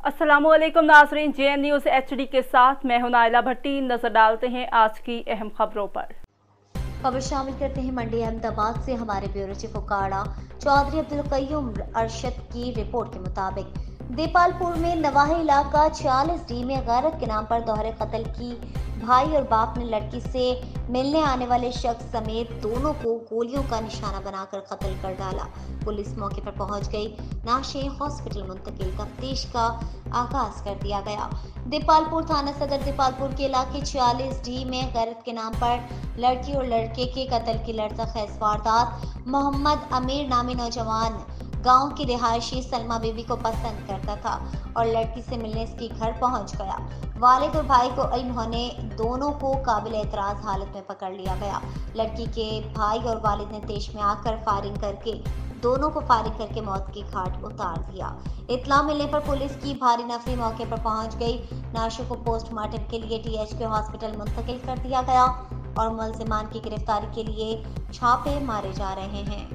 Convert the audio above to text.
अस्सलामुअलैकुम नाज़रीन, JN news HD के साथ मैं हूं नाइला भट्टी। नजर डालते हैं आज की अहम खबरों पर। खबर शामिल करते हैं मंडी अहमदाबाद से हमारे ब्यूरो चीफ उकाड़ा चौधरी अब्दुल कय्यूम अरशद की रिपोर्ट के मुताबिक देपालपुर में नवाही इलाका 40D में गैरत के नाम पर दोहरे कत्ल की भाई और बाप ने लड़की से मिलने आने वाले शख्स समेत दोनों को गोलियों का निशाना बनाकर कत्ल कर डाला। पुलिस मौके पर पहुंच गई। नाशे हॉस्पिटल मुंतकिल, तफ्तीश का आगाज कर दिया गया। देपालपुर थाना सदर देपालपुर के इलाके 40D में गैरत के नाम पर लड़की और लड़के के कत्ल की लड़ज़ाखेज़ वारदात। मोहम्मद अमीर नामी नौजवान गांव की रिहायशी सलमा बीवी को पसंद करता था और लड़की से मिलने इसके घर पहुंच गया। वालिद और भाई को इल्म होने दोनों को काबिल एतराज हालत में पकड़ लिया गया। लड़की के भाई और वालिद ने तेज में आकर फायरिंग करके दोनों को फायरिंग करके मौत की घाट उतार दिया। इत्तला मिलने पर पुलिस की भारी नफरी मौके पर पहुंच गई। नाशों को पोस्टमार्टम के लिए THQ हॉस्पिटल मुंतकिल कर दिया गया और मुलजिमान की गिरफ्तारी के लिए छापे मारे जा रहे हैं।